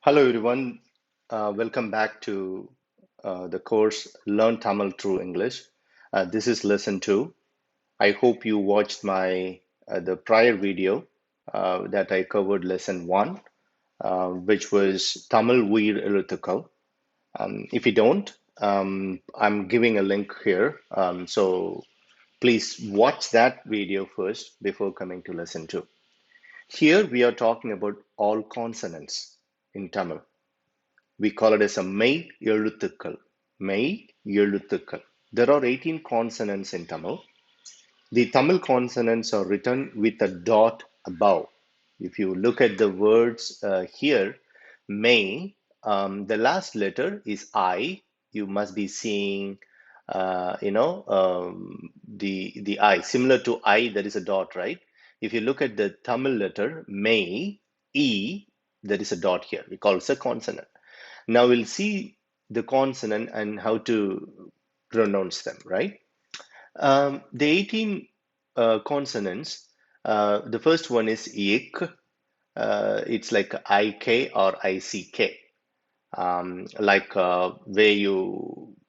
Hello everyone, welcome back to the course Learn Tamil Through English. This is lesson 2. I hope you watched my the prior video that I covered lesson 1, which was Tamil Veer Ezhuththukkal. If you don't, I'm giving a link here. So please watch that video first before coming to lesson 2. Here we are talking about all consonants in Tamil. We call it as a மெய் எழுத்துக்கள். மெய் எழுத்துக்கள். There are 18 consonants in Tamil. The Tamil consonants are written with a dot above. If you look at the words here, மெய், the last letter is I. You must be seeing, the I. Similar to I, there is a dot, right? If you look at the Tamil letter, மெய், E, there is a dot here. We call it a consonant. Now we'll see the consonant and how to pronounce them, right? The 18 consonants, the first one is ik. It's like IK or ICK, where you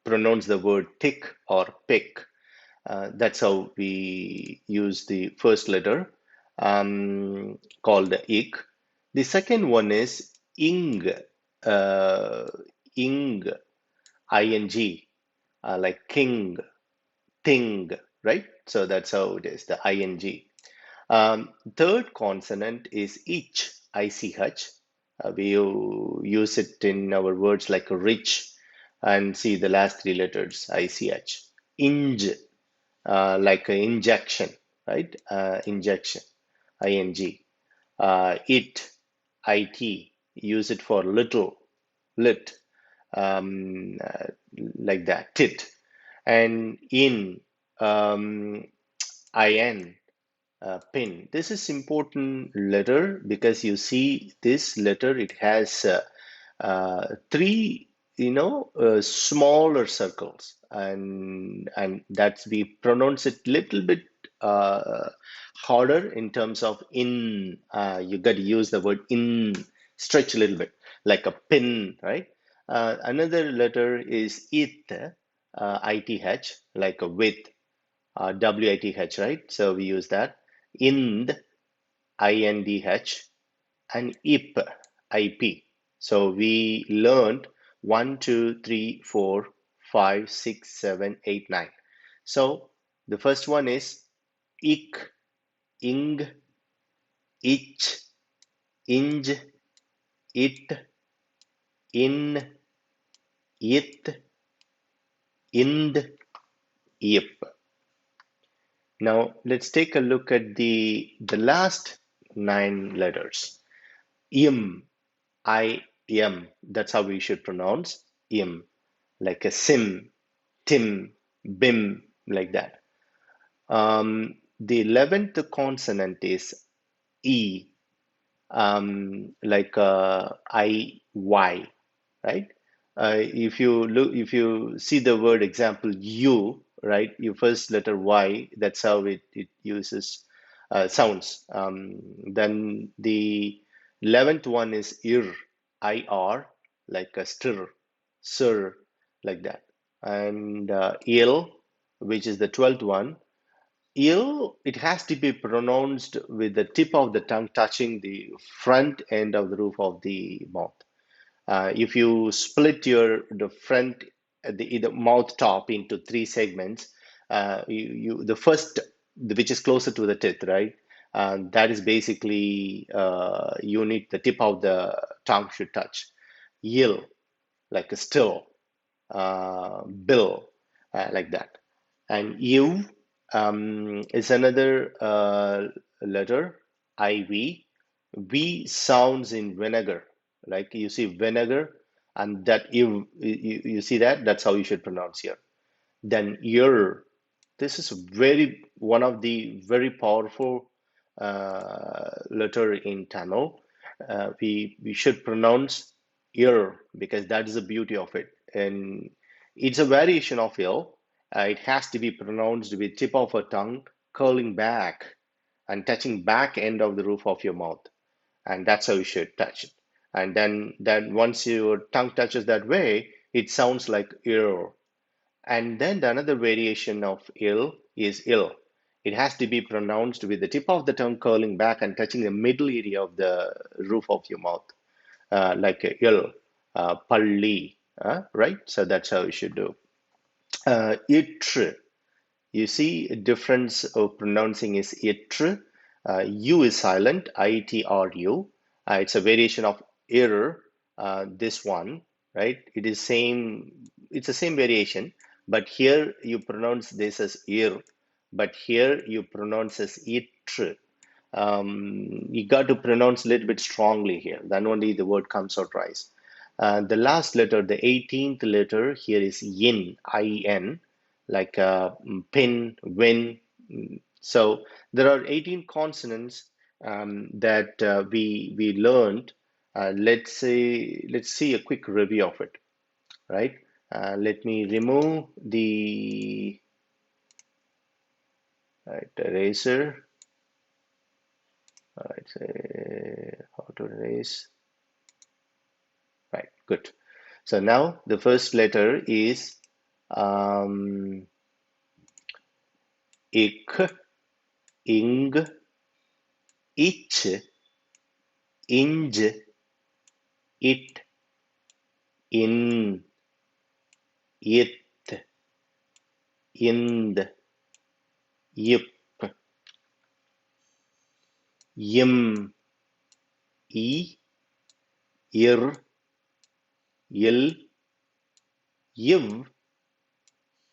pronounce the word tick or pick. That's how we use the first letter, called ik. The second one is ing, uh, ing, ing, like king, ting, right? So that's how it is, the ing. Third consonant is ich, ich. We use it in our words like rich, and see the last three letters, ich. Inj, like an injection, right? Injection, ing. It, it, use it for little, lit, um, uh, like that, tit. And in, in, pin. This is important letter because you see this letter, it has three, smaller circles, and that's we pronounce it little bit uh, harder in terms of in. You got to use the word in, stretch a little bit like a pin, right? Another letter is it, ith, like a with, with, right? So we use that. Ind, indh, and ip, ip. So we learned 1, 2, 3, 4, 5, 6, 7, 8, 9. So the first one is ik, ing, ich, inj, it, in, it, ind, ip. Now let's take a look at the last 9 letters. Im, I-M, that's how we should pronounce im, like a sim, tim, bim, like that. The 11th consonant is E, like I-Y, right? If you see the word example you, right? Your first letter Y, that's how it uses sounds. Then the 11th one is ir, ir, like a stir, sir, like that. And il, which is the 12th one, il, it has to be pronounced with the tip of the tongue touching the front end of the roof of the mouth. If you split the front, the mouth top into 3 segments, the first, which is closer to the teeth, right? That is basically, you need the tip of the tongue should touch. Yill, like a still, bill, like that. And you, is another letter, IV. V sounds in vinegar, like you see vinegar, and that you see that, that's how you should pronounce here. Then your, this is very one of the very powerful letter in Tamil. We should pronounce ear because that is the beauty of it, and it's a variation of ill. It has to be pronounced with tip of a tongue curling back and touching back end of the roof of your mouth, and that's how you should touch it. and then once your tongue touches that way, it sounds like ill. And then the another variation of ill is ill. It has to be pronounced with the tip of the tongue curling back and touching the middle area of the roof of your mouth, like ill, palli, right? So that's how you should do. Itr. You see, a difference of pronouncing is itr. U is silent, itru. It's a variation of ir. This one, right? It is same. It's the same variation, but here you pronounce this as ir, but here you pronounce as itr. You got to pronounce a little bit strongly here. Then only the word comes out right. The last letter, the 18th letter here is yin, I-N, like pin, win. So there are 18 consonants that we learned. Let's see a quick review of it, right? Let me remove the eraser. How to erase? Right, good. So now the first letter is ik, ing, ich, inj, it, in, it, ind, yip, yim, I, ir, il, yiv,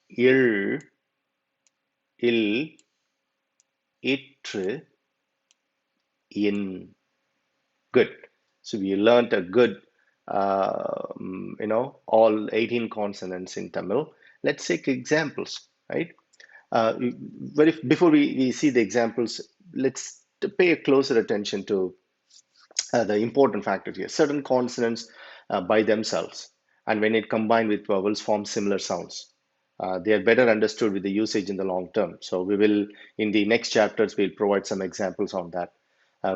ir, il, itr, in. Good. So we learned a good, all 18 consonants in Tamil. Let's take examples, right? But before we see the examples, let's pay a closer attention to the important factor here. Certain consonants by themselves, and when it combined with vowels, form similar sounds. They are better understood with the usage in the long term. So we will, in the next chapters, we'll provide some examples on that.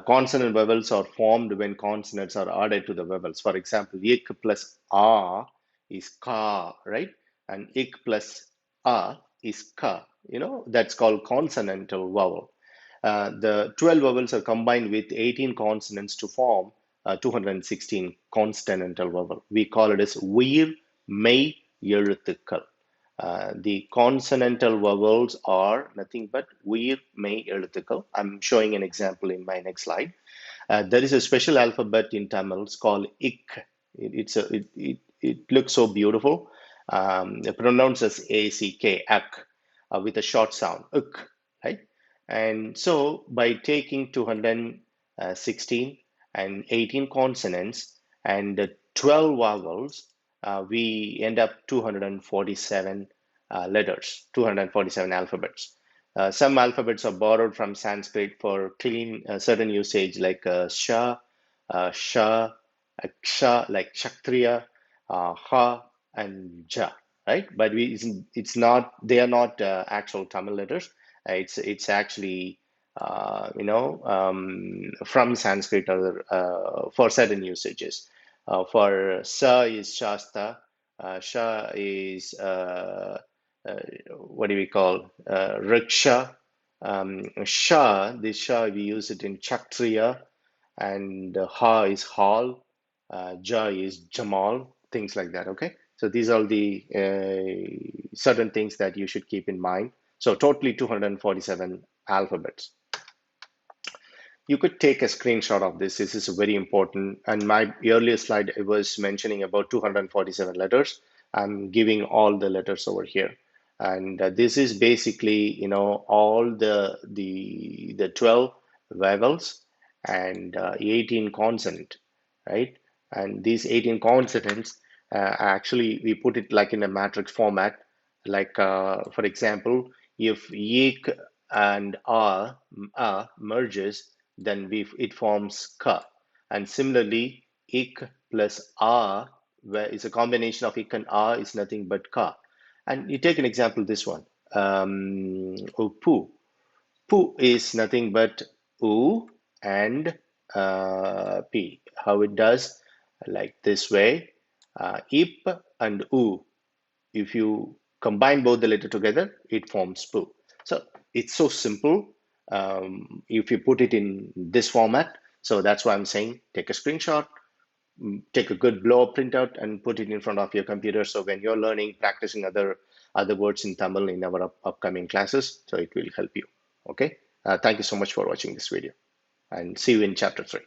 Consonant vowels are formed when consonants are added to the vowels. For example, ik plus a is ka, right? And ik plus a is ka. That's called consonantal vowel. The 12 vowels are combined with 18 consonants to form 216 consonantal vowel. We call it as உயிர் மெய் எழுத்துக்கள். The consonantal vowels are nothing but உயிர் மெய் எழுத்துக்கள். I'm showing an example in my next slide. There is a special alphabet in Tamil. It's called ik. It looks so beautiful. Pronounced as A-C-K, ak, with a short sound, uk, right? And so by taking 216 and 18 consonants and 12 vowels, we end up 247 letters, 247 alphabets. Some alphabets are borrowed from Sanskrit for clean certain usage like sha, sha, ksha, like kshatriya, ha, and ja, right? But it's not, they are not actual Tamil letters. It's actually from Sanskrit or for certain usages. For sa is Shasta, sha is what do we call rickshaw. This sha we use it in Kshatriya, and ha is hall, ja is Jamal, things like that. Okay, so these are the certain things that you should keep in mind. So totally 247 alphabets. You could take a screenshot of this. This is very important. And my earlier slide, I was mentioning about 247 letters. I'm giving all the letters over here. And this is basically, all the 12 vowels and 18 consonant, right? And these 18 consonants, actually, we put it like in a matrix format. Like, for example, if yik and merges, then it forms ka. And similarly, ik plus a, where is a combination of ik and a, is nothing but ka. And you take an example, this one, pu. Pu is nothing but u and p. How it does? like this way. Ip and u, if you combine both the letter together, it forms poo. So it's so simple if you put it in this format. So that's why I'm saying take a screenshot, take a good blow up printout, and put it in front of your computer. So when you're learning, practicing other words in Tamil in our upcoming classes, so it will help you. Okay. Thank you so much for watching this video, and see you in chapter 3.